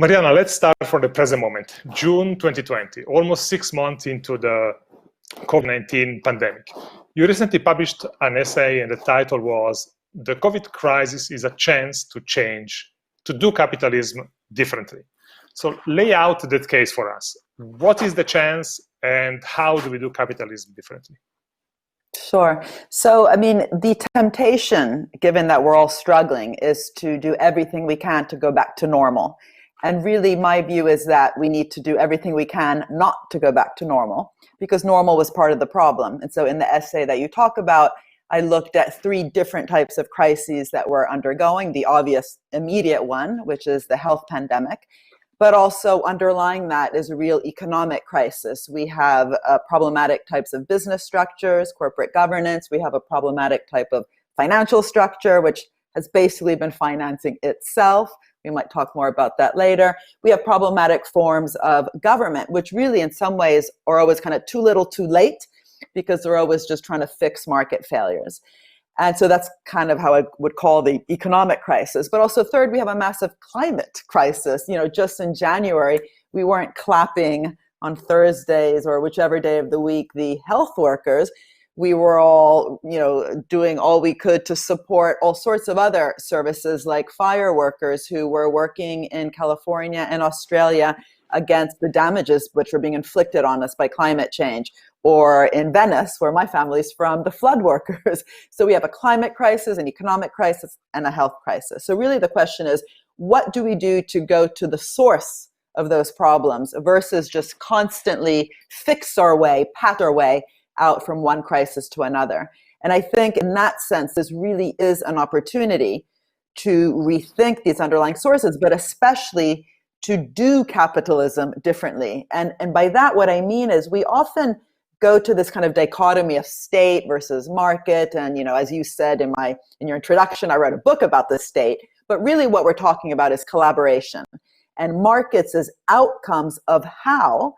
Mariana, let's start from the present moment. June 2020, almost 6 months into the COVID-19 pandemic. You recently published an essay and the title was "The COVID crisis is a chance to change, to do capitalism differently." So lay out that case for us. What is the chance and how do we do capitalism differently? Sure. So, I mean, the temptation, given that we're all struggling, is to do everything we can to go back to normal. And really, my view is that we need to do everything we can not to go back to normal, because normal was part of the problem. And so in the essay that you talk about, I looked at 3 different types of crises that we're undergoing. The obvious immediate one, which is the health pandemic, but also underlying that is a real economic crisis. We have problematic types of business structures, corporate governance. We have a problematic type of financial structure, which has basically been financing itself. We might talk more about that later. We have problematic forms of government, which really in some ways are always kind of too little too late, because they're always just trying to fix market failures. And so that's kind of how I would call the economic crisis. But also third, we have a massive climate crisis. You know, just in January, we weren't clapping on Thursdays or whichever day of the week the health workers. We were all, doing all we could to support all sorts of other services like fire workers who were working in California and Australia against the damages which were being inflicted on us by climate change, or in Venice, where my family's from, the flood workers. So we have a climate crisis, an economic crisis, and a health crisis. So really the question is, what do we do to go to the source of those problems versus just constantly path our way out from one crisis to another? And I think in that sense, this really is an opportunity to rethink these underlying sources, but especially to do capitalism differently. And by that, what I mean is we often go to this kind of dichotomy of state versus market. And, as you said in your introduction, I wrote a book about the state, but really what we're talking about is collaboration and markets as outcomes of how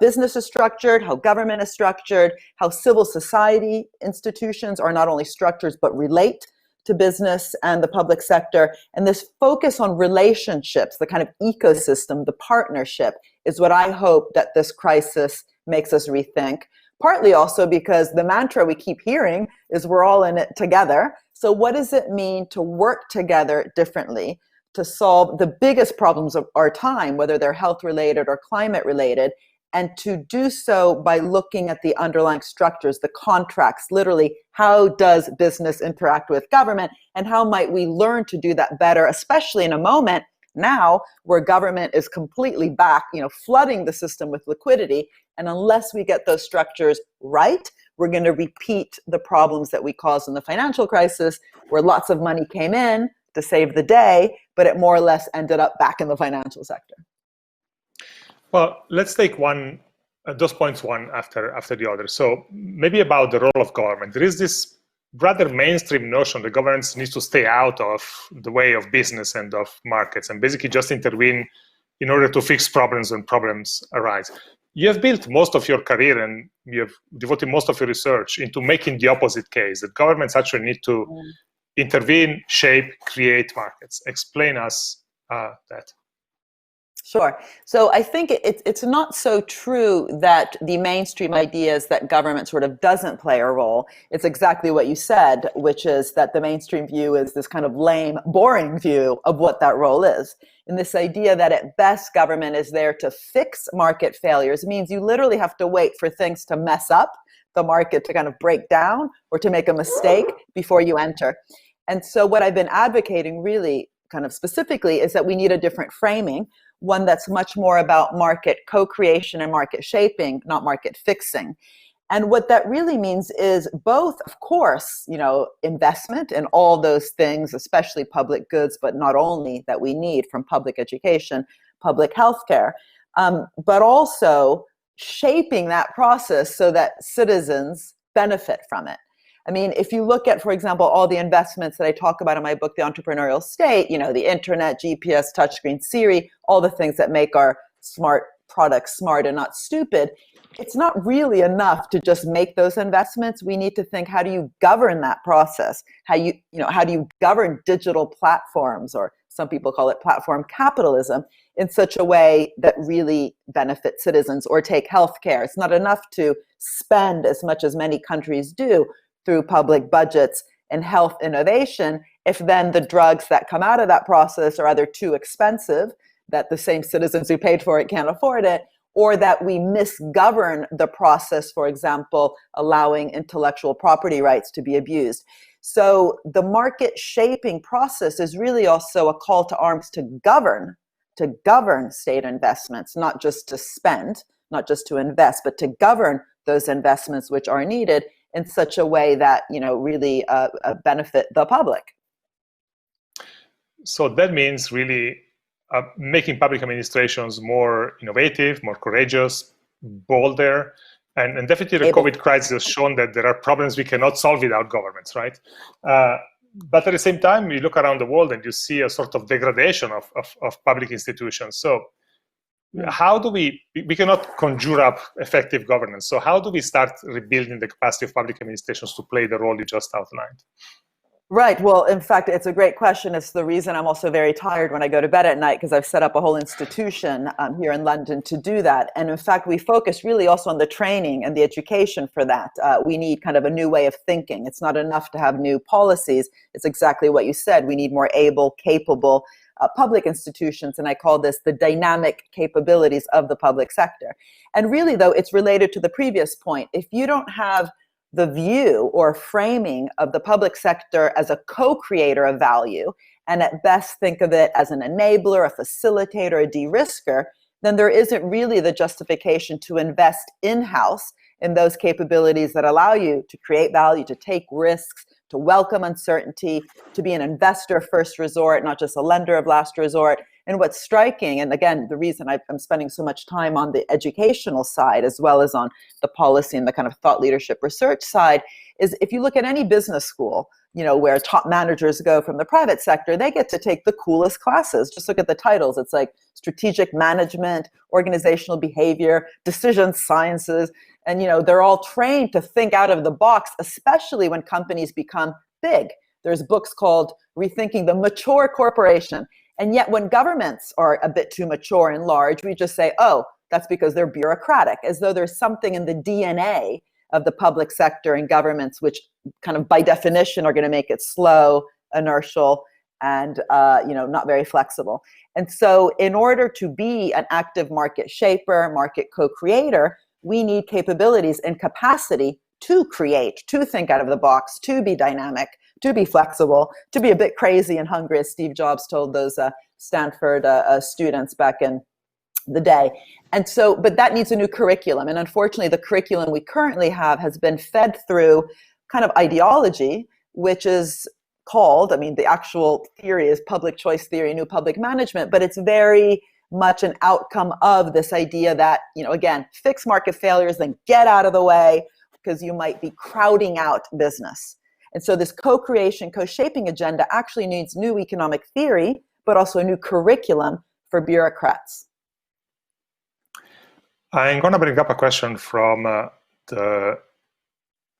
business is structured, how government is structured, how civil society institutions are not only structures, but relate to business and the public sector. And this focus on relationships, the kind of ecosystem, the partnership, is what I hope that this crisis makes us rethink. Partly also because the mantra we keep hearing is we're all in it together. So what does it mean to work together differently to solve the biggest problems of our time, whether they're health related or climate related, and to do so by looking at the underlying structures, the contracts, literally, how does business interact with government, and how might we learn to do that better, especially in a moment now where government is completely back, flooding the system with liquidity. And unless we get those structures right, we're going to repeat the problems that we caused in the financial crisis, where lots of money came in to save the day, but it more or less ended up back in the financial sector. Well, let's take those points one after the other. So maybe about the role of government. There is this rather mainstream notion that governments need to stay out of the way of business and of markets and basically just intervene in order to fix problems when problems arise. You have built most of your career and you have devoted most of your research into making the opposite case, that governments actually need to intervene, shape, create markets. Explain us that. Sure. So I think it's not so true that the mainstream idea is that government sort of doesn't play a role. It's exactly what you said, which is that the mainstream view is this kind of lame, boring view of what that role is. And this idea that at best government is there to fix market failures means you literally have to wait for things to mess up, the market to kind of break down or to make a mistake before you enter. And so what I've been advocating really kind of specifically is that we need a different framing, one that's much more about market co-creation and market shaping, not market fixing. And what that really means is both, of course, investment in all those things, especially public goods, but not only that we need, from public education, public healthcare, but also shaping that process so that citizens benefit from it. I mean, if you look at, for example, all the investments that I talk about in my book, The Entrepreneurial State, the internet, GPS, touchscreen, Siri, all the things that make our smart products smart and not stupid, it's not really enough to just make those investments. We need to think, how do you govern that process? How do you govern digital platforms or some people call it platform capitalism, in such a way that really benefits citizens. Or take healthcare. It's not enough to spend as much as many countries do through public budgets and health innovation if then the drugs that come out of that process are either too expensive, that the same citizens who paid for it can't afford it, or that we misgovern the process, for example, allowing intellectual property rights to be abused. So the market shaping process is really also a call to arms to govern state investments, not just to spend, not just to invest, but to govern those investments which are needed in such a way that, really benefit the public. So that means really making public administrations more innovative, more courageous, bolder, and definitely the COVID crisis has shown that there are problems we cannot solve without governments, right? But at the same time, you look around the world and you see a sort of degradation of public institutions. So how do we cannot conjure up effective governance. So how do we start rebuilding the capacity of public administrations to play the role you just outlined? Right. Well, in fact, it's a great question. It's the reason I'm also very tired when I go to bed at night, because I've set up a whole institution here in London to do that. And in fact, we focus really also on the training and the education for that. We need kind of a new way of thinking. It's not enough to have new policies. It's exactly what you said. We need more able, capable public institutions. And I call this the dynamic capabilities of the public sector. And really, though, it's related to the previous point. If you don't have the view or framing of the public sector as a co-creator of value, and at best think of it as an enabler, a facilitator, a de-risker, then there isn't really the justification to invest in-house in those capabilities that allow you to create value, to take risks, to welcome uncertainty, to be an investor of first resort, not just a lender of last resort. And what's striking, and again, the reason I'm spending so much time on the educational side as well as on the policy and the kind of thought leadership research side, is if you look at any business school, where top managers go from the private sector, they get to take the coolest classes. Just look at the titles. It's like strategic management, organizational behavior, decision sciences. And, they're all trained to think out of the box, especially when companies become big. There's books called Rethinking the Mature Corporation. And yet when governments are a bit too mature and large, we just say, oh, that's because they're bureaucratic, as though there's something in the DNA of the public sector and governments which kind of by definition are going to make it slow, inertial, and not very flexible. And so in order to be an active market shaper, market co-creator, we need capabilities and capacity to create, to think out of the box, to be dynamic, to be flexible, to be a bit crazy and hungry, as Steve Jobs told those Stanford students back in the day. And so, but that needs a new curriculum. And unfortunately, the curriculum we currently have has been fed through kind of ideology, which is called, the actual theory is public choice theory, new public management, but it's very much an outcome of this idea that, again, fix market failures, then get out of the way, because you might be crowding out business. And so this co-creation, co-shaping agenda actually needs new economic theory, but also a new curriculum for bureaucrats. I'm going to bring up a question from the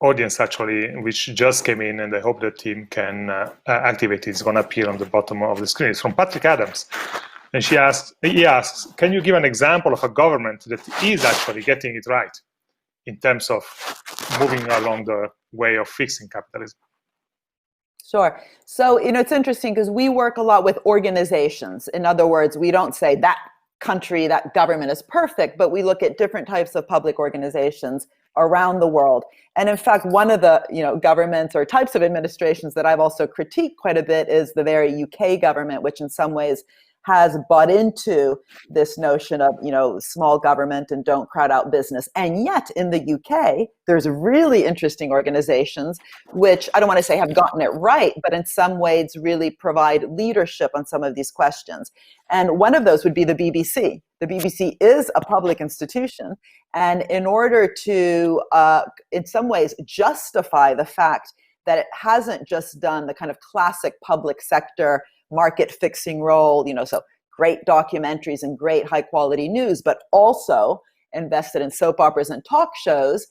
audience, actually, which just came in, and I hope the team can activate it. It's going to appear on the bottom of the screen. It's from Patrick Adams. And he asks, can you give an example of a government that is actually getting it right in terms of moving along the way of fixing capitalism? Sure. So, it's interesting because we work a lot with organizations. In other words, we don't say that country, that government is perfect, but we look at different types of public organizations around the world. And in fact, one of the governments or types of administrations that I've also critiqued quite a bit is the very UK government, which in some ways has bought into this notion of, small government and don't crowd out business. And yet in the UK, there's really interesting organizations, which I don't want to say have gotten it right, but in some ways really provide leadership on some of these questions. And one of those would be the BBC. The BBC is a public institution. And in order to, in some ways, justify the fact that it hasn't just done the kind of classic public sector market fixing role, so great documentaries and great high quality news, but also invested in soap operas and talk shows.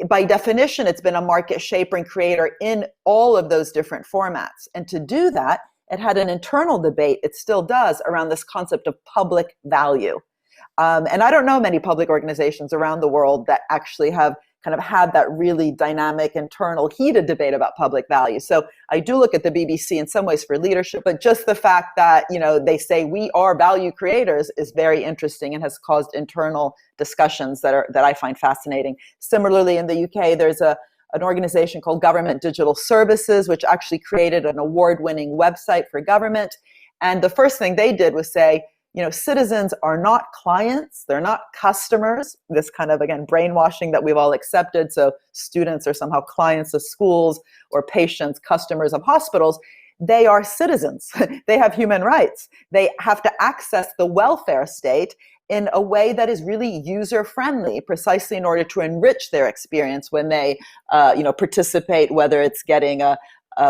By definition, it's been a market shaper and creator in all of those different formats. And to do that, it had an internal debate, it still does, around this concept of public value. And I don't know many public organizations around the world that actually have kind of had that really dynamic, internal, heated debate about public value. So I do look at the BBC in some ways for leadership, but just the fact that, they say we are value creators is very interesting and has caused internal discussions that I find fascinating. Similarly, in the UK, there's an organization called Government Digital Services, which actually created an award-winning website for government. And the first thing they did was say, citizens are not clients, they're not customers, this kind of, again, brainwashing that we've all accepted. So students are somehow clients of schools or patients, customers of hospitals. They are citizens. They have human rights. They have to access the welfare state in a way that is really user-friendly, precisely in order to enrich their experience when they participate, whether it's getting a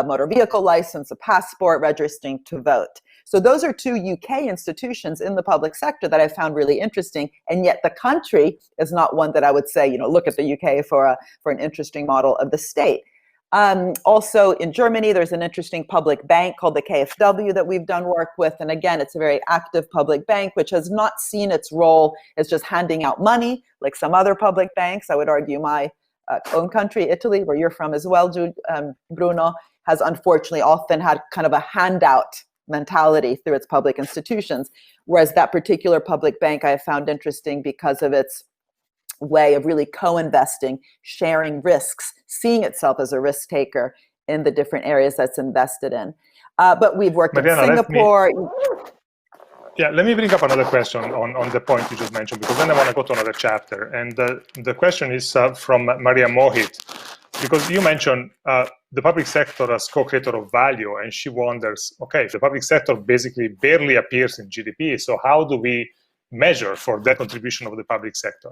motor vehicle license, a passport, registering to vote. So those are two UK institutions in the public sector that I found really interesting, and yet the country is not one that I would say, look at the UK for an interesting model of the state. Also in Germany, there's an interesting public bank called the KfW that we've done work with. And again, it's a very active public bank, which has not seen its role as just handing out money like some other public banks. I would argue my own country, Italy, where you're from as well, Bruno, has unfortunately often had kind of a handout mentality through its public institutions, whereas that particular public bank I have found interesting because of its way of really co-investing, sharing risks, seeing itself as a risk taker in the different areas that's invested in. But we've worked Mariana, in Singapore. Let me bring up another question on the point you just mentioned, because then I want to go to another chapter. And the question is from Maria Mohit, because you mentioned the public sector as co-creator of value, and she wonders, okay, the public sector basically barely appears in GDP, so how do we measure for that contribution of the public sector?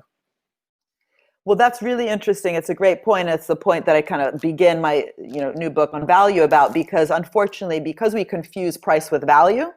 Well, that's really interesting. It's a great point. It's the point that I kind of begin my new book on value about, because unfortunately, because we confuse price with value,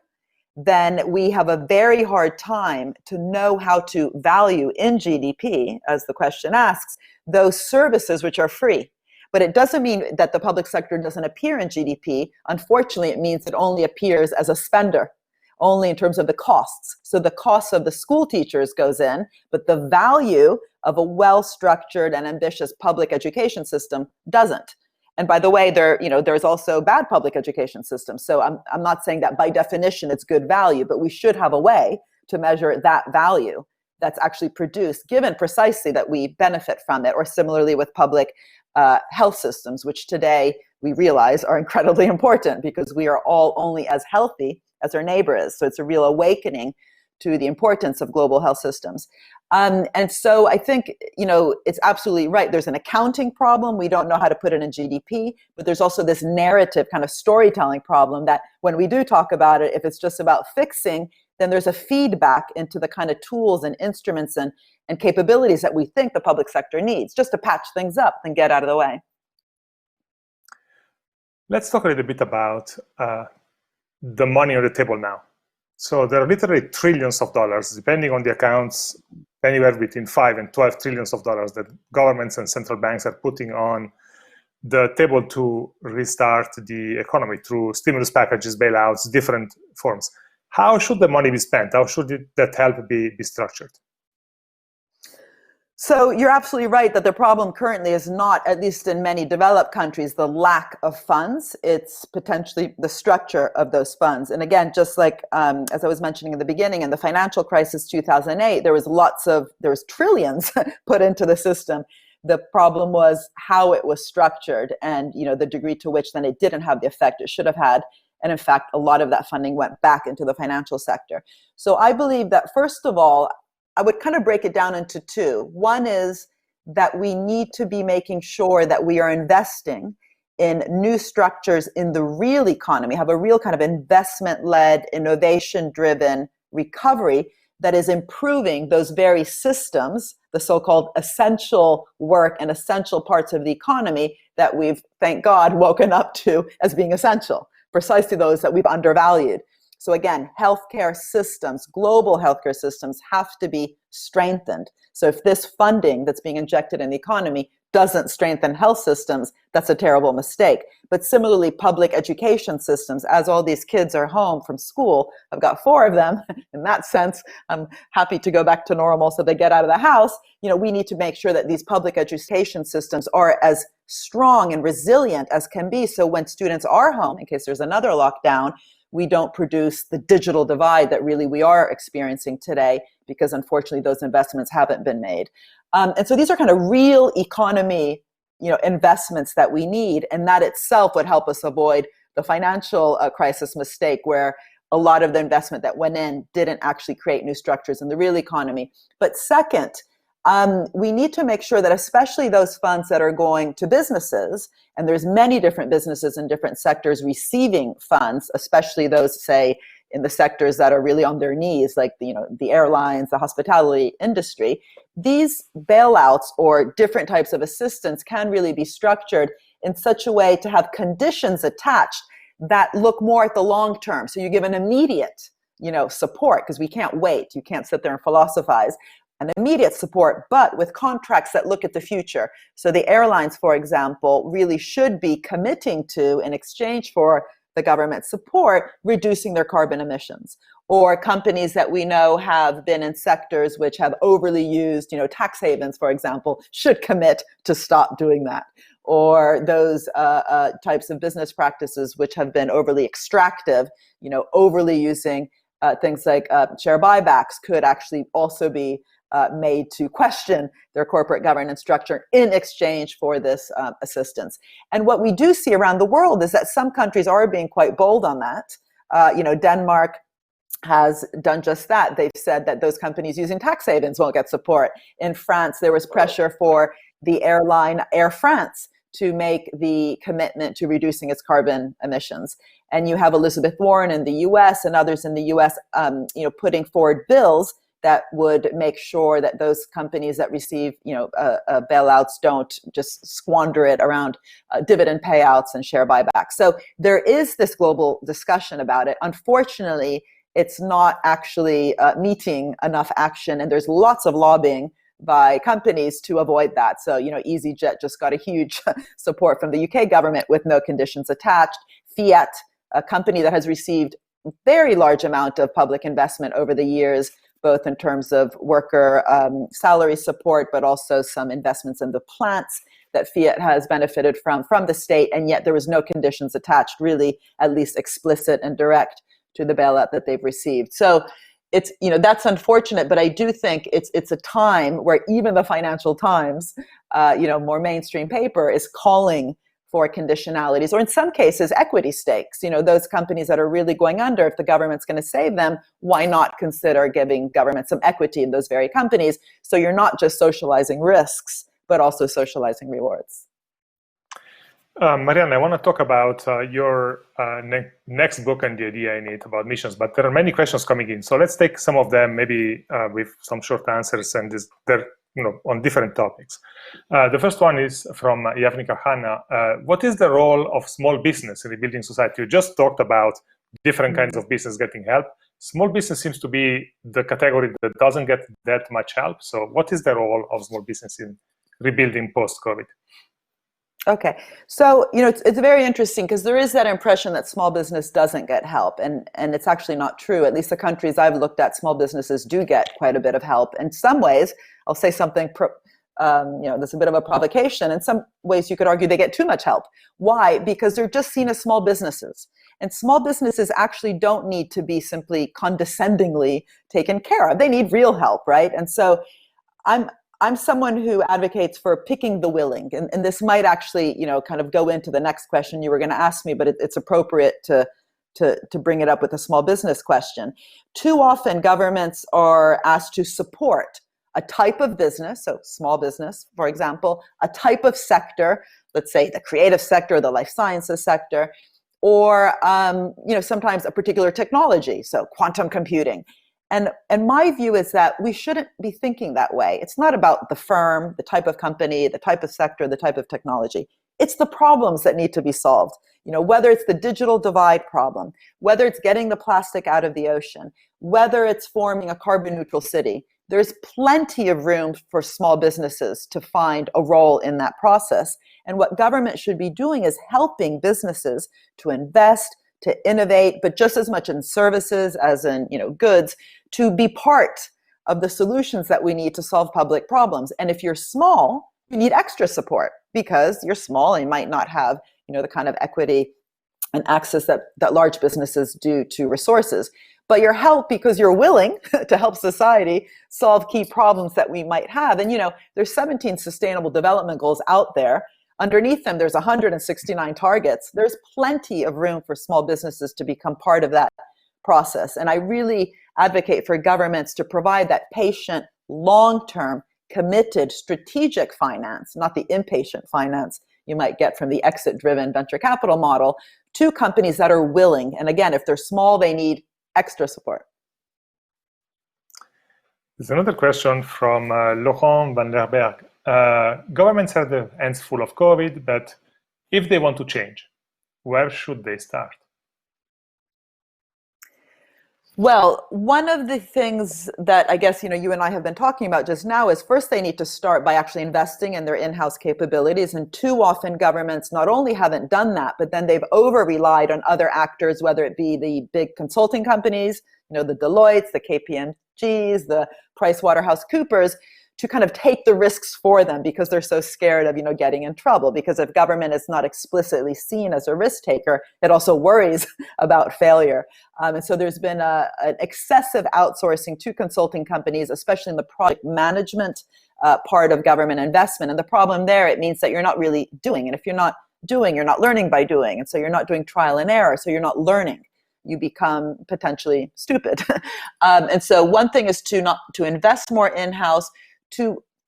then we have a very hard time to know how to value in GDP, as the question asks, those services which are free. But it doesn't mean that the public sector doesn't appear in GDP. Unfortunately, it means it only appears as a spender, only in terms of the costs. So the cost of the school teachers goes in, but the value of a well-structured and ambitious public education system doesn't. And by the way, there's also bad public education systems. So I'm not saying that by definition it's good value, but we should have a way to measure that value that's actually produced, given precisely that we benefit from it. Or similarly with public health systems, which today we realize are incredibly important because we are all only as healthy as our neighbor is. So it's a real awakening to the importance of global health systems. And so I think, it's absolutely right. There's an accounting problem. We don't know how to put it in GDP, but there's also this narrative kind of storytelling problem that when we do talk about it, if it's just about fixing, then there's a feedback into the kind of tools and instruments and capabilities that we think the public sector needs just to patch things up and get out of the way. Let's talk a little bit about the money on the table now. So there are literally trillions of dollars, depending on the accounts, anywhere between 5 and 12 trillions of dollars that governments and central banks are putting on the table to restart the economy through stimulus packages, bailouts, different forms. How should the money be spent? How should that help be structured? So you're absolutely right that the problem currently is not, at least in many developed countries, the lack of funds. It's potentially the structure of those funds. And again, just like as I was mentioning in the beginning, in the financial crisis 2008, there was trillions put into the system. The problem was how it was structured and the degree to which then it didn't have the effect it should have had. And in fact, a lot of that funding went back into the financial sector. So I believe that, first of all, I would kind of break it down into two. One is that we need to be making sure that we are investing in new structures in the real economy, have a real kind of investment-led, innovation-driven recovery that is improving those very systems, the so-called essential work and essential parts of the economy that we've, thank God, woken up to as being essential, precisely those that we've undervalued. So again, healthcare systems, global healthcare systems have to be strengthened. So if this funding that's being injected in the economy doesn't strengthen health systems, that's a terrible mistake. But similarly, public education systems, as all these kids are home from school, I've got 4 of them, in that sense, I'm happy to go back to normal so they get out of the house. We need to make sure that these public education systems are as strong and resilient as can be, so when students are home, in case there's another lockdown, we don't produce the digital divide that really we are experiencing today, because unfortunately those investments haven't been made. And so these are kind of real economy, investments that we need, and that itself would help us avoid the financial crisis mistake, where a lot of the investment that went in didn't actually create new structures in the real economy. But second, we need to make sure that especially those funds that are going to businesses, and there's many different businesses in different sectors receiving funds, especially those, say, in the sectors that are really on their knees, like the airlines, the hospitality industry, these bailouts or different types of assistance can really be structured in such a way to have conditions attached that look more at the long term. So you give an immediate, support, because we can't wait. You can't sit there and philosophize. An immediate support, but with contracts that look at the future. So the airlines, for example, really should be committing to, in exchange for the government support, reducing their carbon emissions. Or companies that we know have been in sectors which have overly used, tax havens, for example, should commit to stop doing that. Or those types of business practices which have been overly extractive, overly using things like share buybacks, could actually also be made to question their corporate governance structure in exchange for this assistance. And what we do see around the world is that some countries are being quite bold on that. Denmark has done just that. They've said that those companies using tax havens won't get support. In France, there was pressure for the airline Air France to make the commitment to reducing its carbon emissions. And you have Elizabeth Warren in the US and others in the US putting forward bills that would make sure that those companies that receive, bailouts don't just squander it around dividend payouts and share buybacks. So there is this global discussion about it. Unfortunately, it's not actually meeting enough action, and there's lots of lobbying by companies to avoid that. So, EasyJet just got a huge support from the UK government with no conditions attached. Fiat, a company that has received very large amount of public investment over the years, both in terms of worker salary support, but also some investments in the plants that Fiat has benefited from the state, and yet there was no conditions attached, really, at least explicit and direct, to the bailout that they've received. So it's, that's unfortunate, but I do think it's a time where even the Financial Times, more mainstream paper, is calling for conditionalities, or in some cases, equity stakes. Those companies that are really going under, if the government's going to save them, why not consider giving government some equity in those very companies? So you're not just socializing risks, but also socializing rewards. Mariana, I want to talk about your next book and the idea in it about missions, but there are many questions coming in. So let's take some of them, maybe with some short answers, and they're on different topics. The first one is from Yavnika Hanna. What is the role of small business in rebuilding society? You just talked about different kinds of business getting help. Small business seems to be the category that doesn't get that much help. So what is the role of small business in rebuilding post-COVID? Okay, so it's very interesting, because there is that impression that small business doesn't get help, and it's actually not true. At least the countries I've looked at, small businesses do get quite a bit of help. In some ways, I'll say something, that's a bit of a provocation. In some ways, you could argue they get too much help. Why? Because they're just seen as small businesses. And small businesses actually don't need to be simply condescendingly taken care of. They need real help, right? And so I'm someone who advocates for picking the willing, and this might actually, kind of go into the next question you were going to ask me, but it's appropriate to bring it up with a small business question. Too often, governments are asked to support a type of business, so small business, for example, a type of sector, let's say the creative sector, the life sciences sector, or sometimes a particular technology, so quantum computing. And my view is that we shouldn't be thinking that way. It's not about the firm, the type of company, the type of sector, the type of technology. It's the problems that need to be solved. Whether it's the digital divide problem, whether it's getting the plastic out of the ocean, whether it's forming a carbon neutral city. there's plenty of room for small businesses to find a role in that process. And what government should be doing is helping businesses to invest, to innovate, but just as much in services as in, goods, to be part of the solutions that we need to solve public problems. And if you're small, you need extra support because you're small and you might not have, the kind of equity and access that large businesses do to resources. But you're helped because you're willing to help society solve key problems that we might have. And, there's 17 sustainable development goals out there. Underneath them, there's 169 targets. There's plenty of room for small businesses to become part of that process. And I really advocate for governments to provide that patient, long-term, committed, strategic finance, not the impatient finance you might get from the exit-driven venture capital model, to companies that are willing. And again, if they're small, they need extra support. There's another question from Laurent van der Berg. Governments have their hands full of COVID, but if they want to change, where should they start? Well, one of the things that I guess, you and I have been talking about just now is first they need to start by actually investing in their in-house capabilities. And too often governments not only haven't done that, but then they've over-relied on other actors, whether it be the big consulting companies, the Deloittes, the KPMGs, the PricewaterhouseCoopers, to kind of take the risks for them because they're so scared of, getting in trouble. Because if government is not explicitly seen as a risk taker, it also worries about failure. And so there's been an excessive outsourcing to consulting companies, especially in the project management part of government investment. And the problem there, it means that you're not really doing. And if you're not doing, you're not learning by doing. And so you're not doing trial and error. So you're not learning. You become potentially stupid. And so one thing is to invest more in-house,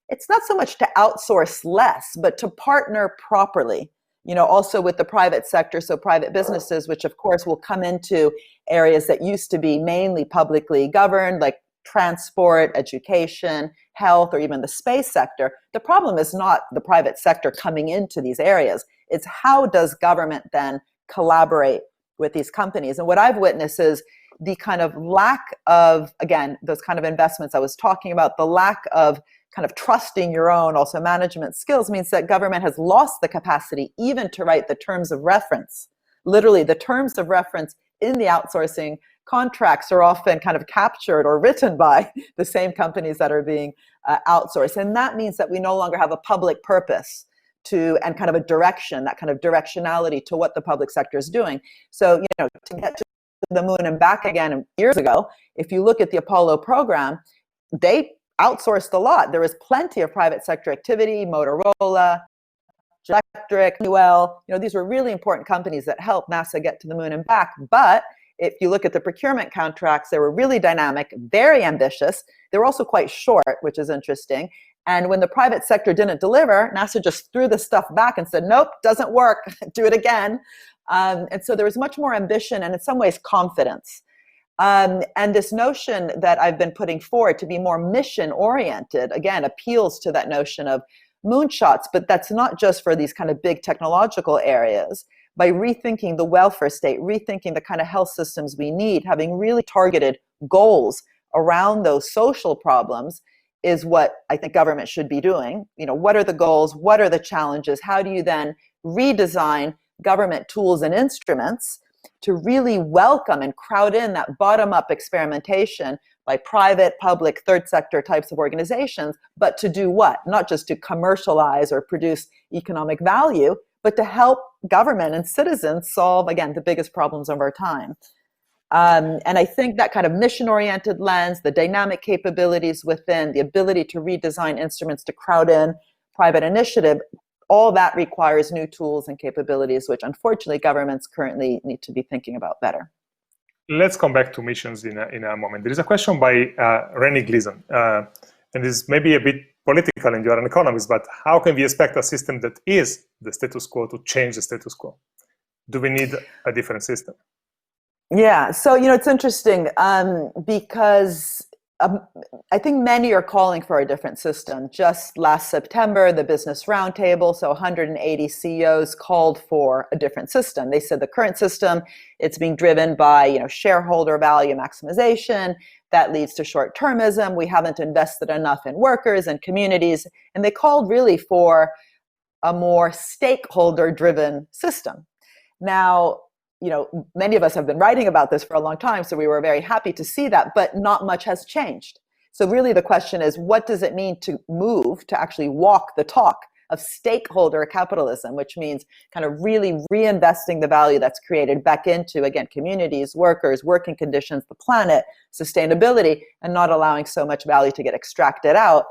it's not so much to outsource less, but to partner properly, also with the private sector. So private businesses, which of course will come into areas that used to be mainly publicly governed, like transport, education, health, or even the space sector. The problem is not the private sector coming into these areas. It's how does government then collaborate with these companies? And what I've witnessed is the kind of lack of, again, those kind of investments I was talking about, the lack of kind of trusting your own also management skills means that government has lost the capacity even to write the terms of reference. Literally, the terms of reference in the outsourcing contracts are often kind of captured or written by the same companies that are being outsourced. And that means that we no longer have a public purpose and kind of a direction, that kind of directionality to what the public sector is doing. So, to get to the moon and back again years ago, if you look at the Apollo program, they outsourced a lot. There was plenty of private sector activity, Motorola, Electric, Honeywell. These were really important companies that helped NASA get to the moon and back. But if you look at the procurement contracts, they were really dynamic, very ambitious. They were also quite short, which is interesting. And when the private sector didn't deliver, NASA just threw the stuff back and said, nope, doesn't work, do it again. And so there was much more ambition and in some ways confidence. And this notion that I've been putting forward to be more mission-oriented, again, appeals to that notion of moonshots, but that's not just for these kind of big technological areas. By rethinking the welfare state, rethinking the kind of health systems we need, having really targeted goals around those social problems is what I think government should be doing. What are the goals? What are the challenges? How do you then redesign government tools and instruments to really welcome and crowd in that bottom-up experimentation by private, public, third sector types of organizations, but to do what? Not just to commercialize or produce economic value, but to help government and citizens solve, again, the biggest problems of our time. And I think that kind of mission-oriented lens, the dynamic capabilities within, the ability to redesign instruments to crowd in private initiative, all that requires new tools and capabilities, which unfortunately governments currently need to be thinking about better. Let's come back to missions in a moment. There is a question by Rennie Gleason, and this may be a bit political and you're an economist, but how can we expect a system that is the status quo to change the status quo? Do we need a different system? Yeah, so it's interesting because I think many are calling for a different system. Just last September, the Business Roundtable, so 180 CEOs called for a different system. They said the current system, it's being driven by shareholder value maximization. That leads to short-termism. We haven't invested enough in workers and communities. And they called really for a more stakeholder-driven system. Now, many of us have been writing about this for a long time, so we were very happy to see that, but not much has changed. So really the question is, what does it mean to move, to actually walk the talk of stakeholder capitalism, which means kind of really reinvesting the value that's created back into, again, communities, workers, working conditions, the planet, sustainability, and not allowing so much value to get extracted out,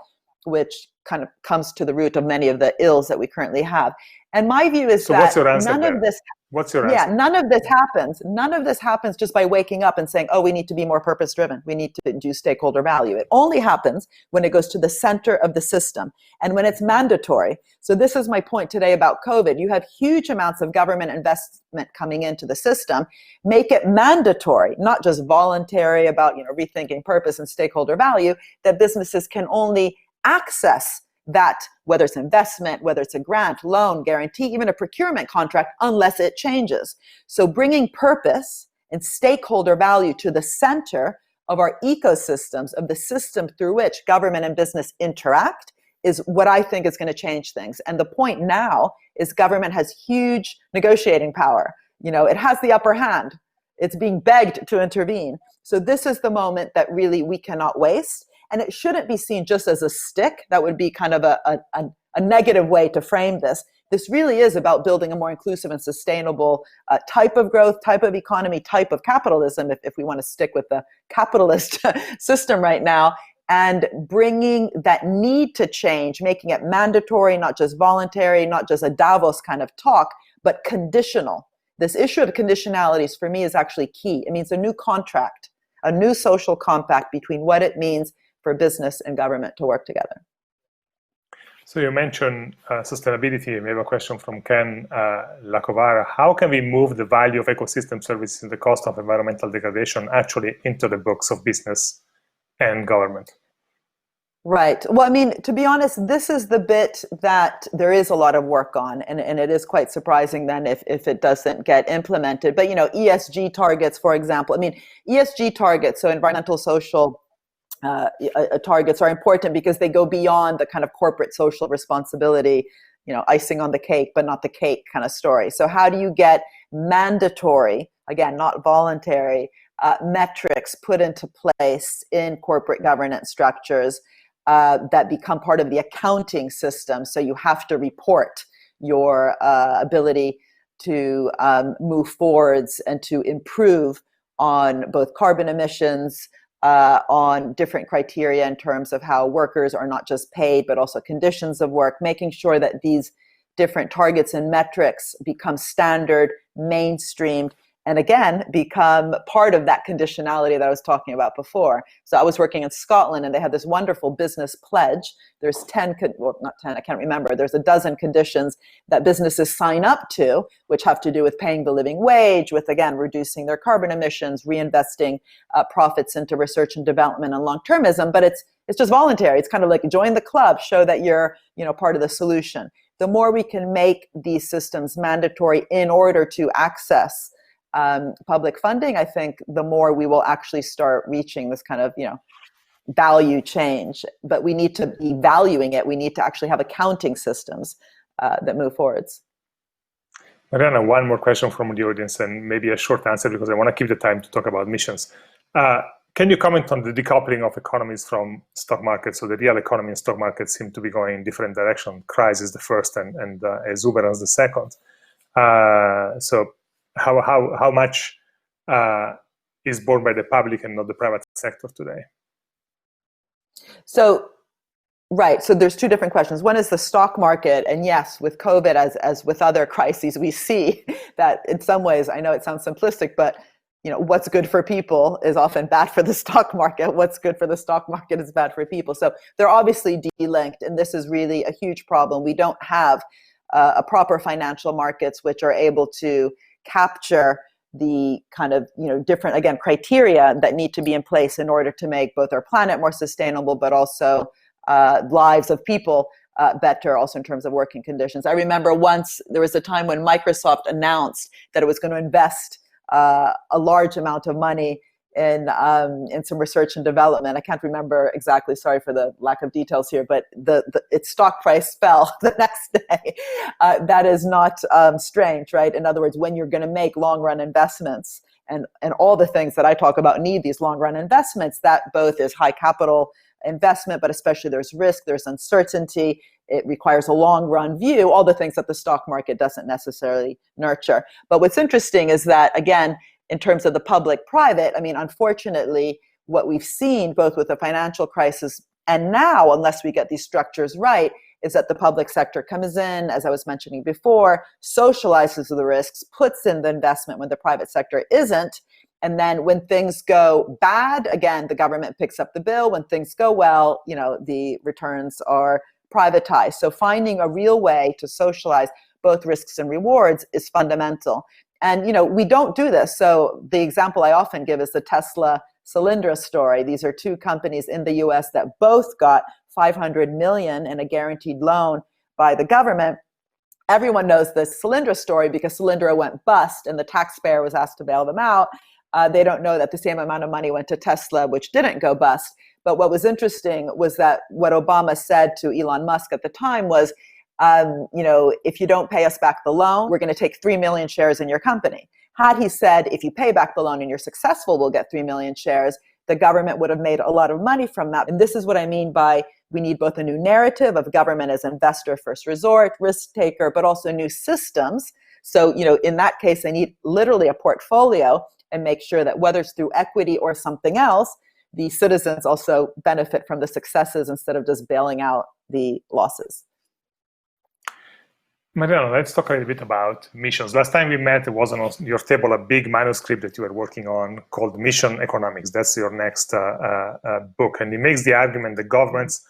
which kind of comes to the root of many of the ills that we currently have. And my view is that none of this happens. None of this happens just by waking up and saying, oh, we need to be more purpose-driven. We need to do stakeholder value. It only happens when it goes to the center of the system and when it's mandatory. So this is my point today about COVID. You have huge amounts of government investment coming into the system. Make it mandatory, not just voluntary about rethinking purpose and stakeholder value, that businesses can only access that, whether it's investment, whether it's a grant, loan, guarantee, even a procurement contract, unless it changes. So bringing purpose and stakeholder value to the center of our ecosystems, of the system through which government and business interact, is what I think is going to change things. And the point now is government has huge negotiating power. It has the upper hand. It's being begged to intervene. So this is the moment that really we cannot waste. And it shouldn't be seen just as a stick. That would be kind of a negative way to frame this. This really is about building a more inclusive and sustainable type of growth, type of economy, type of capitalism, if we want to stick with the capitalist system right now, and bringing that need to change, making it mandatory, not just voluntary, not just a Davos kind of talk, but conditional. This issue of conditionalities for me is actually key. It means a new contract, a new social compact between what it means for business and government to work together. So you mentioned sustainability. We have a question from Ken Lacovara. How can we move the value of ecosystem services and the cost of environmental degradation actually into the books of business and government? Right. Well, I mean, to be honest, this is the bit that there is a lot of work on, and it is quite surprising then if it doesn't get implemented. But, ESG targets, for example, ESG targets, so environmental, social targets are important because they go beyond the kind of corporate social responsibility, icing on the cake, but not the cake kind of story. So how do you get mandatory, again, not voluntary, metrics put into place in corporate governance structures that become part of the accounting system? So you have to report your ability to move forwards and to improve on both carbon emissions, on different criteria in terms of how workers are not just paid, but also conditions of work, making sure that these different targets and metrics become standard, mainstreamed, and again, become part of that conditionality that I was talking about before. So I was working in Scotland and they had this wonderful business pledge. There's 10, well, not 10, I can't remember. There's a dozen conditions that businesses sign up to, which have to do with paying the living wage, with, again, reducing their carbon emissions, reinvesting profits into research and development and long-termism. But it's just voluntary. It's kind of like join the club, show that you're part of the solution. The more we can make these systems mandatory in order to access public funding, I think the more we will actually start reaching this kind of, value change. But we need to be valuing it. We need to actually have accounting systems that move forwards. Mariana, one more question from the audience and maybe a short answer because I want to keep the time to talk about missions. Can you comment on the decoupling of economies from stock markets? So the real economy and stock markets seem to be going in different directions. Crisis the first and exuberance the second. So how much is borne by the public and not the private sector today? So, right. So there's two different questions. One is the stock market. And yes, with COVID, as with other crises, we see that in some ways, I know it sounds simplistic, but what's good for people is often bad for the stock market. What's good for the stock market is bad for people. So they're obviously de-linked. And this is really a huge problem. We don't have a proper financial markets which are able to capture the kind of, different, again, criteria that need to be in place in order to make both our planet more sustainable, but also lives of people better, also in terms of working conditions. I remember once there was a time when Microsoft announced that it was going to invest a large amount of money in some research and development. I can't remember exactly, sorry for the lack of details here, but its stock price fell the next day. That is not strange, right? In other words, when you're going to make long-run investments, and all the things that I talk about need these long-run investments, that both is high capital investment, but especially there's risk, there's uncertainty, it requires a long-run view, all the things that the stock market doesn't necessarily nurture. But what's interesting is that, again, in terms of the public-private, I mean, unfortunately, what we've seen both with the financial crisis and now, unless we get these structures right, is that the public sector comes in, as I was mentioning before, socializes the risks, puts in the investment when the private sector isn't, and then when things go bad, again, the government picks up the bill. When things go well, the returns are privatized. So finding a real way to socialize both risks and rewards is fundamental. And, we don't do this. So the example I often give is the Tesla Solyndra story. These are two companies in the US that both got $500 million in a guaranteed loan by the government. Everyone knows the Solyndra story because Solyndra went bust and the taxpayer was asked to bail them out. They don't know that the same amount of money went to Tesla, which didn't go bust. But what was interesting was that what Obama said to Elon Musk at the time was, if you don't pay us back the loan, we're going to take 3 million shares in your company. Had he said, if you pay back the loan and you're successful, we'll get 3 million shares, the government would have made a lot of money from that. And this is what I mean by we need both a new narrative of government as investor first resort, risk taker, but also new systems. So, in that case, they need literally a portfolio and make sure that whether it's through equity or something else, the citizens also benefit from the successes instead of just bailing out the losses. Mariana, let's talk a little bit about missions. Last time we met, it was on your table a big manuscript that you were working on called Mission Economics. That's your next book. And it makes the argument that governments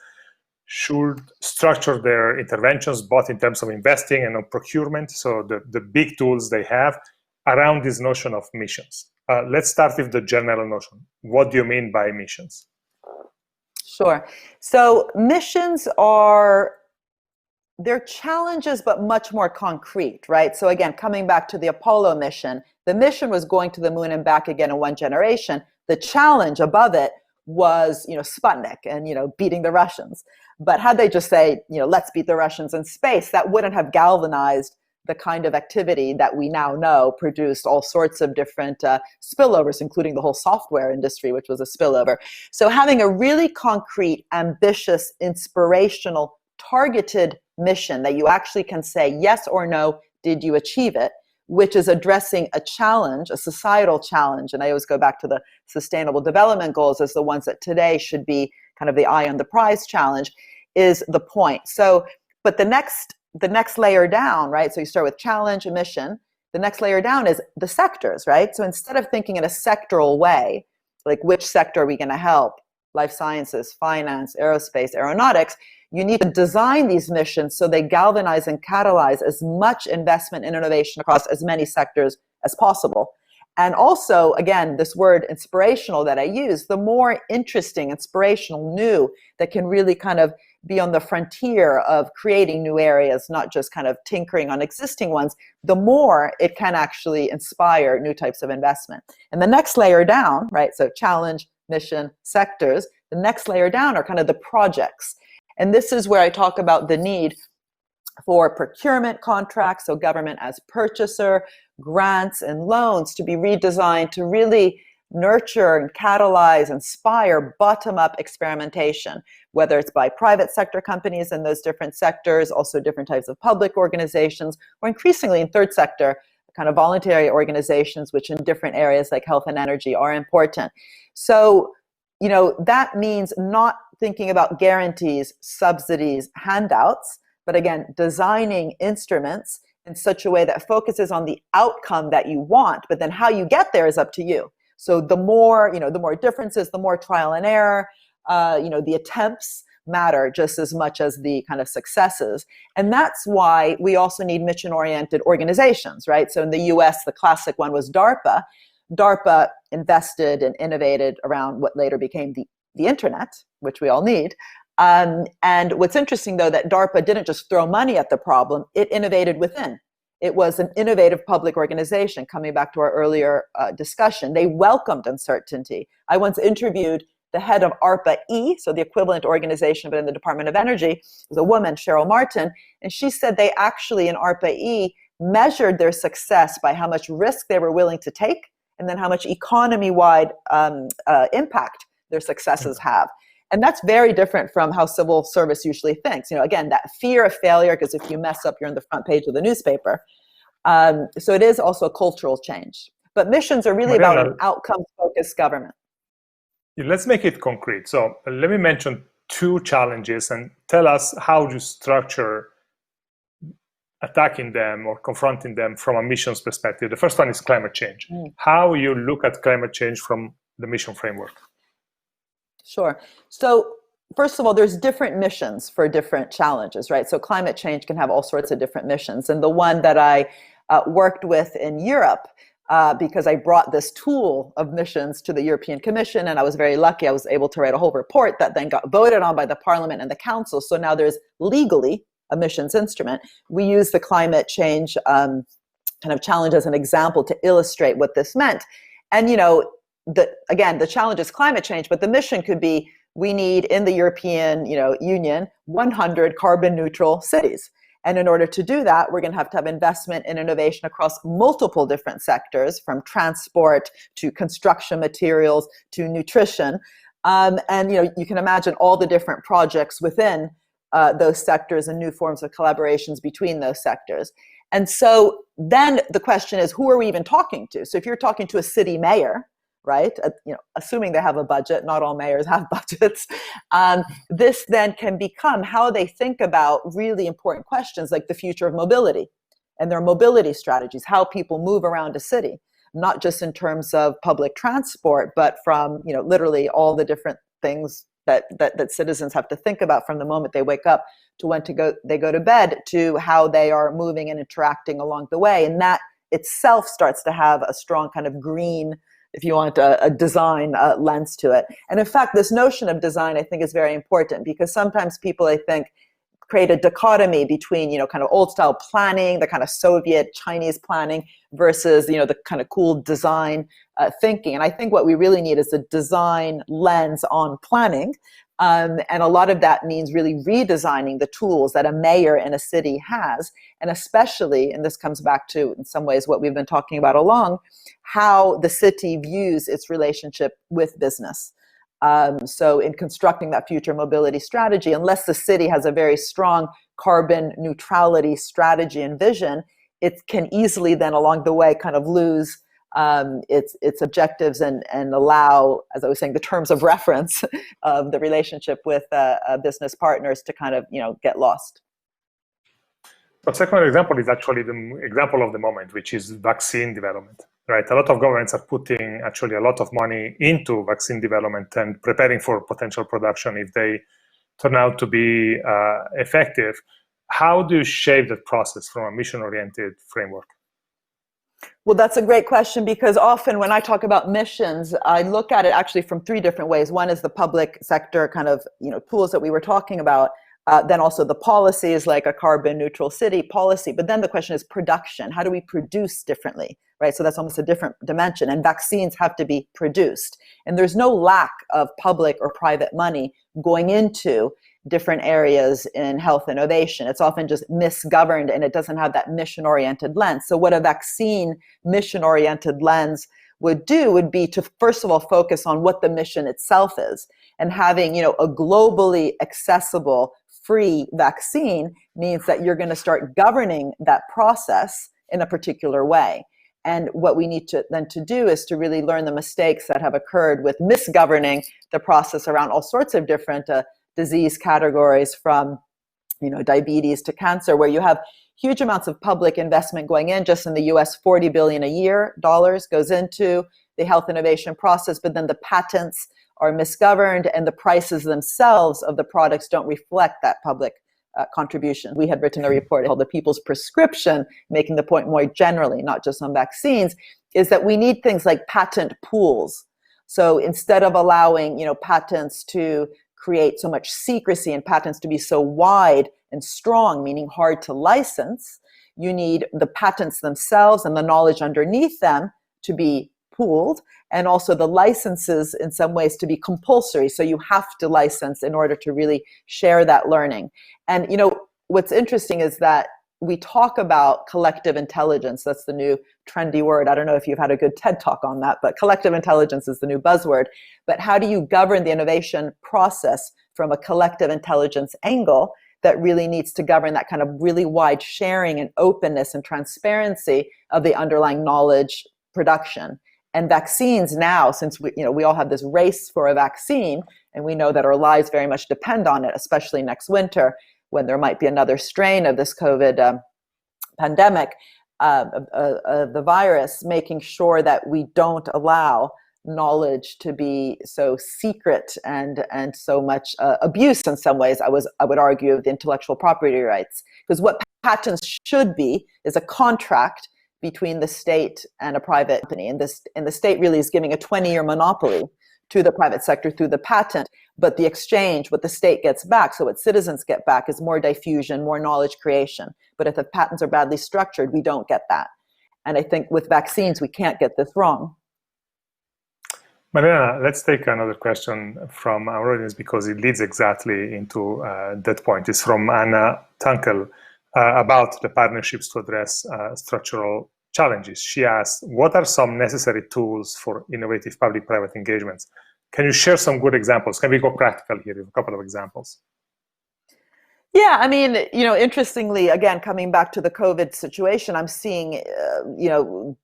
should structure their interventions both in terms of investing and of procurement, so the big tools they have, around this notion of missions. Let's start with the general notion. What do you mean by missions? Sure. So missions they're challenges, but much more concrete, right? So again, coming back to the Apollo mission, the mission was going to the moon and back again in one generation. The challenge above it was, Sputnik and, beating the Russians. But had they just say, let's beat the Russians in space, that wouldn't have galvanized the kind of activity that we now know produced all sorts of different spillovers, including the whole software industry, which was a spillover. So having a really concrete, ambitious, inspirational, targeted mission that you actually can say yes or no, did you achieve it, which is addressing a challenge, a societal challenge. And I always go back to the Sustainable Development Goals as the ones that today should be kind of the eye on the prize challenge, is the point. So, but the next layer down, right? So you start with challenge, a mission. The next layer down is the sectors, right? So instead of thinking in a sectoral way, like which sector are we going to help? Life sciences, finance, aerospace, aeronautics. You need to design these missions so they galvanize and catalyze as much investment and innovation across as many sectors as possible. And also, again, this word inspirational that I use, the more interesting, inspirational, new, that can really kind of be on the frontier of creating new areas, not just kind of tinkering on existing ones, the more it can actually inspire new types of investment. And the next layer down, right, so challenge, mission, sectors, the next layer down are kind of the projects. And this is where I talk about the need for procurement contracts, so government as purchaser, grants and loans to be redesigned to really nurture and catalyze, inspire bottom-up experimentation, whether it's by private sector companies in those different sectors, also different types of public organizations, or increasingly in third sector, kind of voluntary organizations, which in different areas like health and energy are important. So, that means not thinking about guarantees, subsidies, handouts, but again, designing instruments in such a way that focuses on the outcome that you want, but then how you get there is up to you. So the more differences, the more trial and error, the attempts, matter just as much as the kind of successes. And that's why we also need mission-oriented organizations, right? So in the US, the classic one was DARPA. DARPA invested and innovated around what later became the internet, which we all need. And what's interesting, though, that DARPA didn't just throw money at the problem, it innovated within. It was an innovative public organization, coming back to our earlier discussion. They welcomed uncertainty. I once interviewed the head of ARPA-E, so the equivalent organization, but in the Department of Energy. It was a woman, Cheryl Martin, and she said they actually, in ARPA-E, measured their success by how much risk they were willing to take, and then how much economy-wide impact their successes have. And that's very different from how civil service usually thinks. Again, that fear of failure, because if you mess up, you're on the front page of the newspaper. So it is also a cultural change. But missions are really Mariana, about an outcomes-focused government. Let's make it concrete. So let me mention two challenges and tell us how you structure attacking them or confronting them from a missions perspective. The first one is climate change. How you look at climate change from the mission framework. Sure. So first of all, there's different missions for different challenges, right? So climate change can have all sorts of different missions. And the one that I worked with in Europe, because I brought this tool of missions to the European Commission, and I was very lucky, I was able to write a whole report that then got voted on by the Parliament and the Council. So now there's legally a missions instrument. We use the climate change kind of challenge as an example to illustrate what this meant. And again, the challenge is climate change, but the mission could be, we need in the European Union 100 carbon neutral cities. And in order to do that, we're going to have investment in innovation across multiple different sectors, from transport to construction materials to nutrition. And you can imagine all the different projects within those sectors and new forms of collaborations between those sectors. And so then the question is, who are we even talking to? So if you're talking to a city mayor, right? Assuming they have a budget, not all mayors have budgets. This then can become how they think about really important questions like the future of mobility and their mobility strategies, how people move around a city, not just in terms of public transport, but from literally all the different things that citizens have to think about from the moment they wake up to when they go to bed, to how they are moving and interacting along the way. And that itself starts to have a strong kind of green, if you want, a design lens to it. And in fact, this notion of design, I think, is very important, because sometimes people, I think, create a dichotomy between, kind of old style planning, the kind of Soviet Chinese planning, versus, the kind of cool design thinking. And I think what we really need is a design lens on planning. And a lot of that means really redesigning the tools that a mayor in a city has. And especially, and this comes back to, in some ways, what we've been talking about along, how the city views its relationship with business. So in constructing that future mobility strategy, unless the city has a very strong carbon neutrality strategy and vision, it can easily then along the way kind of lose its objectives and allow, as I was saying, the terms of reference of the relationship with business partners to kind of get lost. The second example is actually the example of the moment, which is vaccine development. Right, a lot of governments are putting actually a lot of money into vaccine development and preparing for potential production if they turn out to be effective. How do you shape that process from a mission-oriented framework? Well, that's a great question, because often when I talk about missions, I look at it actually from three different ways. One is the public sector kind of tools that we were talking about. Then also the policies, like a carbon neutral city policy. But then the question is production. How do we produce differently, right? So that's almost a different dimension. And vaccines have to be produced. And there's no lack of public or private money going into different areas in health innovation. It's often just misgoverned, and it doesn't have that mission-oriented lens. So what a vaccine mission-oriented lens would do would be to, first of all, focus on what the mission itself is. And having, a globally accessible, free vaccine means that you're going to start governing that process in a particular way. And what we need to then to do is to really learn the mistakes that have occurred with misgoverning the process around all sorts of different disease categories, from diabetes to cancer, where you have huge amounts of public investment going in. Just in the US, $40 billion a year dollars goes into the health innovation process, but then the patents are misgoverned, and the prices themselves of the products don't reflect that public contribution. We had written a report called The People's Prescription, making the point more generally, not just on vaccines, is that we need things like patent pools. So instead of allowing, patents to create so much secrecy and patents to be so wide and strong, meaning hard to license, you need the patents themselves and the knowledge underneath them to be pooled, and also the licenses in some ways to be compulsory. So you have to license in order to really share that learning. And what's interesting is that we talk about collective intelligence. That's the new trendy word. I don't know if you've had a good TED talk on that, but collective intelligence is the new buzzword. But how do you govern the innovation process from a collective intelligence angle that really needs to govern that kind of really wide sharing and openness and transparency of the underlying knowledge production? And vaccines now, since we all have this race for a vaccine, and we know that our lives very much depend on it, especially next winter when there might be another strain of this COVID pandemic, the virus, making sure that we don't allow knowledge to be so secret and so much abuse in some ways, I would argue, of the intellectual property rights. Because what patents should be is a contract between the state and a private company. And the state really is giving a 20-year monopoly to the private sector through the patent. But the exchange, what the state gets back, so what citizens get back, is more diffusion, more knowledge creation. But if the patents are badly structured, we don't get that. And I think with vaccines, we can't get this wrong. Mariana, let's take another question from our audience because it leads exactly into that point. It's from Anna Tunkel about the partnerships to address structural challenges. She asks, what are some necessary tools for innovative public-private engagements? Can you share some good examples? Can we go practical here with a couple of examples? Yeah, I mean, interestingly, again, coming back to the COVID situation, I'm seeing,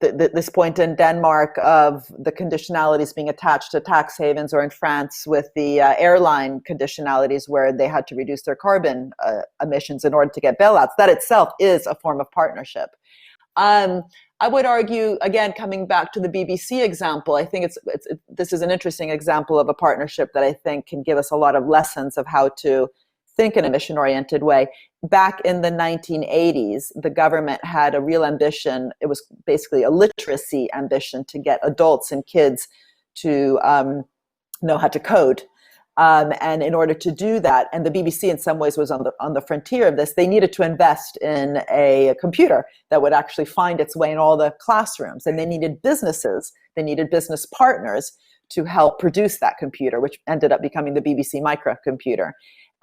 this point in Denmark of the conditionalities being attached to tax havens, or in France with the airline conditionalities where they had to reduce their carbon emissions in order to get bailouts. That itself is a form of partnership. I would argue, again, coming back to the BBC example, I think this is an interesting example of a partnership that I think can give us a lot of lessons of how to think in a mission-oriented way. Back in the 1980s, the government had a real ambition. It was basically a literacy ambition to get adults and kids to know how to code. And in order to do that, and the BBC in some ways was on the frontier of this, they needed to invest in a computer that would actually find its way in all the classrooms. And they needed businesses, they needed business partners to help produce that computer, which ended up becoming the BBC microcomputer.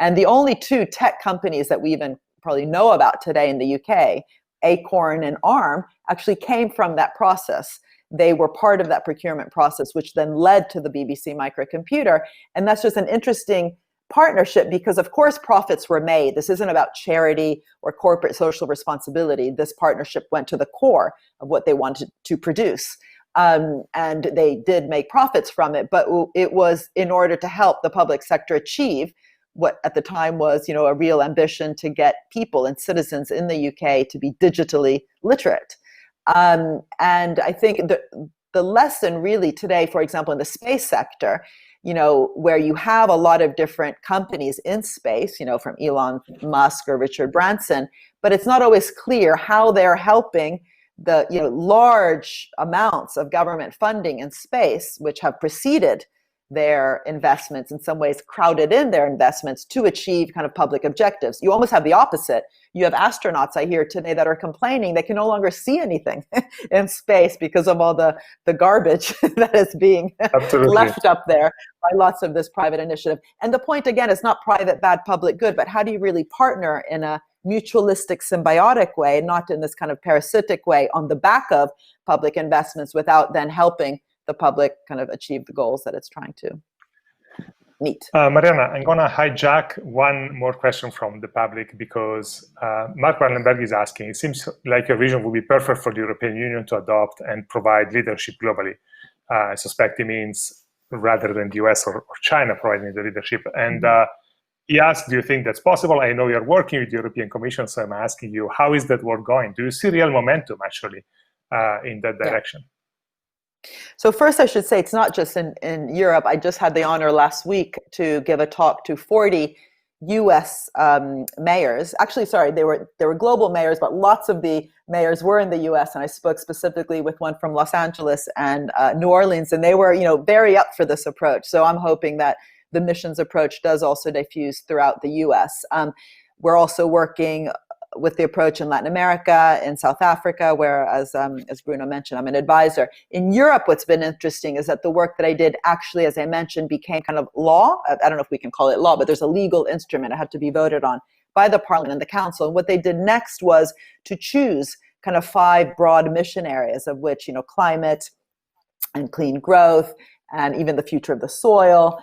And the only two tech companies that we even probably know about today in the UK, Acorn and ARM, actually came from that process. They were part of that procurement process, which then led to the BBC microcomputer. And that's just an interesting partnership because, of course, profits were made. This isn't about charity or corporate social responsibility. This partnership went to the core of what they wanted to produce. And they did make profits from it, but it was in order to help the public sector achieve what at the time was, a real ambition to get people and citizens in the UK to be digitally literate. And I think the lesson really today, for example, in the space sector, where you have a lot of different companies in space, from Elon Musk or Richard Branson, but it's not always clear how they're helping the large amounts of government funding in space, which have preceded their investments, in some ways crowded in their investments to achieve kind of public objectives. You almost have the opposite. You have astronauts, I hear today, that are complaining they can no longer see anything in space because of all the garbage that is being left up there by lots of this private initiative. And the point, again, is not private, bad, public good, but how do you really partner in a mutualistic, symbiotic way, not in this kind of parasitic way on the back of public investments without then helping the public kind of achieve the goals that it's trying to meet. Mariana, I'm going to hijack one more question from the public because Mark Wallenberg is asking, it seems like your vision would be perfect for the European Union to adopt and provide leadership globally. I suspect it means rather than the US or China providing the leadership. And he asked, do you think that's possible? I know you're working with the European Commission, so I'm asking you, how is that work going? Do you see real momentum actually in that direction? So first, I should say it's not just in Europe. I just had the honor last week to give a talk to 40 U.S. Mayors. Actually, sorry, they were global mayors, but lots of the mayors were in the U.S. And I spoke specifically with one from Los Angeles and New Orleans, and they were, very up for this approach. So I'm hoping that the missions approach does also diffuse throughout the U.S. We're also working with the approach in Latin America, in South Africa, where, as Bruno mentioned, I'm an advisor. In Europe, what's been interesting is that the work that I did actually, as I mentioned, became kind of law. I don't know if we can call it law, but there's a legal instrument. It had to be voted on by the Parliament and the Council. And what they did next was to choose kind of 5 broad mission areas, of which, climate and clean growth, and even the future of the soil,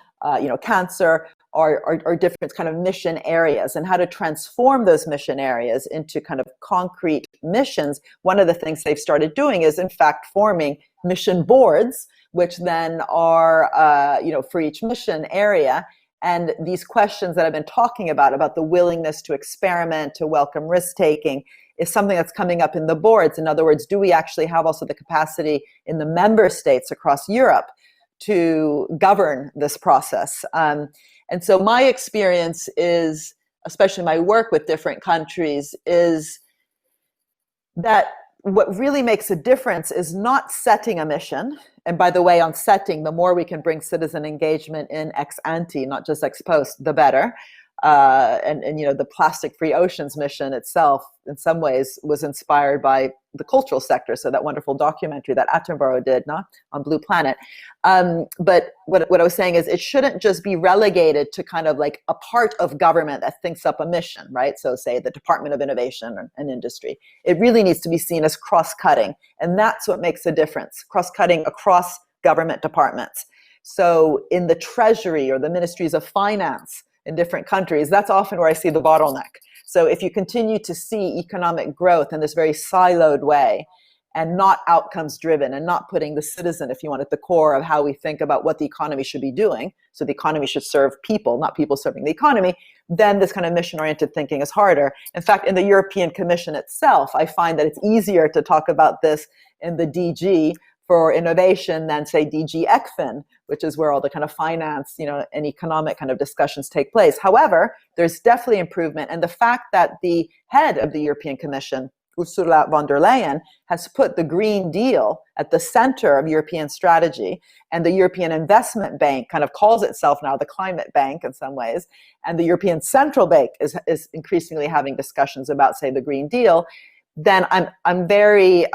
cancer, are different kind of mission areas, and how to transform those mission areas into kind of concrete missions. One of the things they've started doing is, in fact, forming mission boards, which then are, for each mission area. And these questions that I've been talking about the willingness to experiment, to welcome risk-taking, is something that's coming up in the boards. In other words, do we actually have also the capacity in the member states across Europe to govern this process? And so my experience is, especially my work with different countries, is that what really makes a difference is not setting a mission. And by the way, on setting, the more we can bring citizen engagement in ex ante, not just ex post, the better. And the Plastic-Free Oceans mission itself, in some ways, was inspired by the cultural sector. So that wonderful documentary that Attenborough did, on Blue Planet. But what I was saying is, it shouldn't just be relegated to kind of like a part of government that thinks up a mission, right? So say the Department of Innovation and Industry. It really needs to be seen as cross-cutting. And that's what makes a difference, cross-cutting across government departments. So in the Treasury or the Ministries of Finance in different countries, that's often where I see the bottleneck. So if you continue to see economic growth in this very siloed way, and not outcomes driven, and not putting the citizen, if you want, at the core of how we think about what the economy should be doing, so the economy should serve people, not people serving the economy, then this kind of mission-oriented thinking is harder. In fact, in the European Commission itself, I find that it's easier to talk about this in the DG for innovation than, say, DG ECFIN, which is where all the kind of finance, and economic kind of discussions take place. However, there's definitely improvement. And the fact that the head of the European Commission, Ursula von der Leyen, has put the Green Deal at the center of European strategy, and the European Investment Bank kind of calls itself now the climate bank in some ways, and the European Central Bank is increasingly having discussions about, say, the Green Deal, then I'm very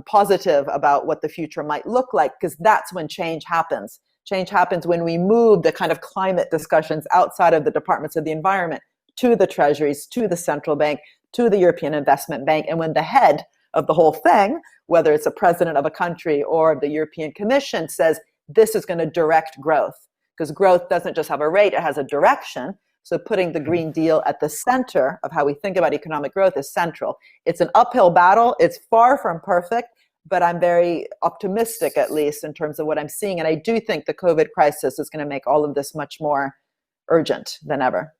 positive about what the future might look like, because that's when change happens. Change happens when we move the kind of climate discussions outside of the departments of the environment to the treasuries, to the central bank, to the European Investment Bank. And when the head of the whole thing, whether it's a president of a country or the European Commission, says this is going to direct growth, because growth doesn't just have a rate, it has a direction. So putting the Green Deal at the center of how we think about economic growth is central. It's an uphill battle. It's far from perfect, but I'm very optimistic, at least in terms of what I'm seeing. And I do think the COVID crisis is going to make all of this much more urgent than ever.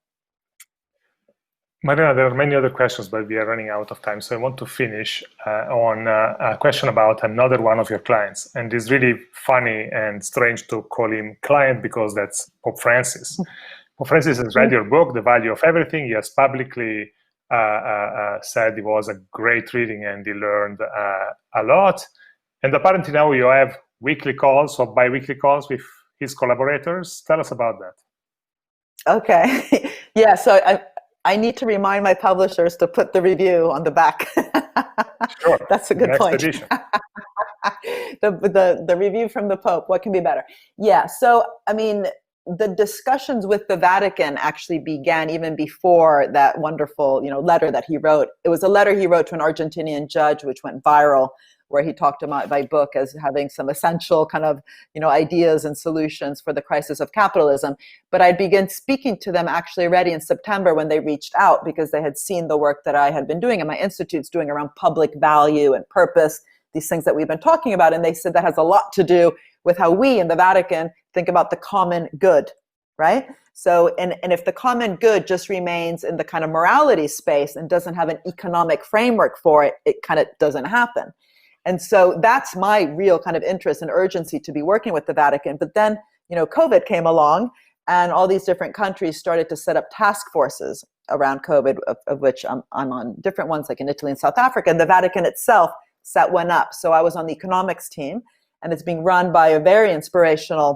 Mariana, there are many other questions, but we are running out of time. So I want to finish on a question about another one of your clients. And it's really funny and strange to call him client, because that's Pope Francis. Pope Francis has read your book, The Value of Everything. He has publicly said it was a great reading and he learned a lot. And apparently now you have weekly calls or bi-weekly calls with his collaborators. Tell us about that. Okay. Yeah, so I need to remind my publishers to put the review on the back. Sure. That's a good point. Edition. The review from the Pope, what can be better? Yeah, so I mean, the discussions with the Vatican actually began even before that wonderful, letter that he wrote. It was a letter he wrote to an Argentinian judge, which went viral, where he talked about my book as having some essential kind of, ideas and solutions for the crisis of capitalism. But I began speaking to them actually already in September when they reached out, because they had seen the work that I had been doing and my institute's doing around public value and purpose, these things that we've been talking about. And they said that has a lot to do with how we in the Vatican think about the common good, right? So, and if the common good just remains in the kind of morality space and doesn't have an economic framework for it, it kind of doesn't happen. And so that's my real kind of interest and urgency to be working with the Vatican. But then, COVID came along, and all these different countries started to set up task forces around COVID, of which I'm on different ones, like in Italy and South Africa. And the Vatican itself set one up. So I was on the economics team, and it's being run by a very inspirational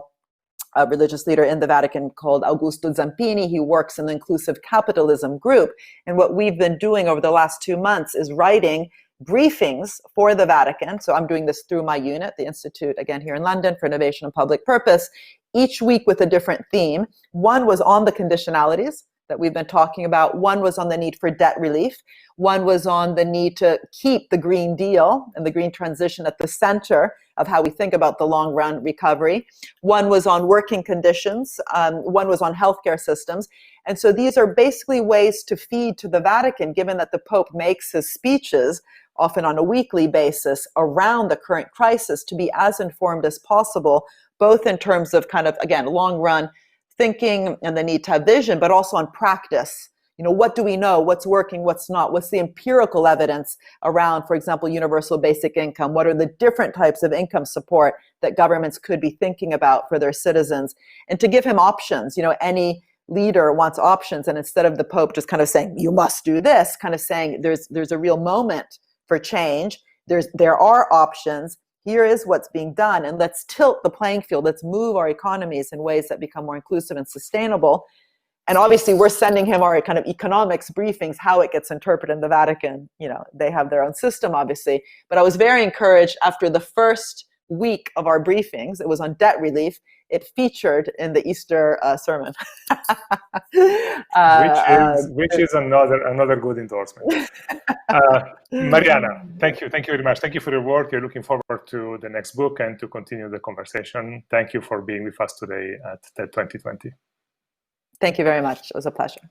religious leader in the Vatican called Augusto Zampini. He works in the inclusive capitalism group. And what we've been doing over the last 2 months is writing briefings for the Vatican. So I'm doing this through my unit, the Institute, again, here in London for Innovation and Public Purpose, each week with a different theme. One was on the conditionalities that we've been talking about. One was on the need for debt relief. One was on the need to keep the Green Deal and the green transition at the center of how we think about the long run recovery. One was on working conditions. One was on healthcare systems. And so these are basically ways to feed to the Vatican, given that the Pope makes his speeches often on a weekly basis around the current crisis, to be as informed as possible, both in terms of kind of, again, long run thinking and the need to have vision, but also on practice. What do we know? What's working? What's not? What's the empirical evidence around, for example, universal basic income? What are the different types of income support that governments could be thinking about for their citizens? And to give him options. Any leader wants options, and instead of the Pope just kind of saying, you must do this, kind of saying there's a real moment for change. There are options. Here is what's being done, and let's tilt the playing field. Let's move our economies in ways that become more inclusive and sustainable. And obviously, we're sending him our kind of economics briefings, how it gets interpreted in the Vatican. They have their own system, obviously. But I was very encouraged after the first week of our briefings. It was on debt relief. It featured in the Easter sermon. which is another good endorsement. Mariana, thank you very much. Thank you for your work. We're looking forward to the next book and to continue the conversation. Thank you for being with us today at TED 2020. Thank you very much. It was a pleasure.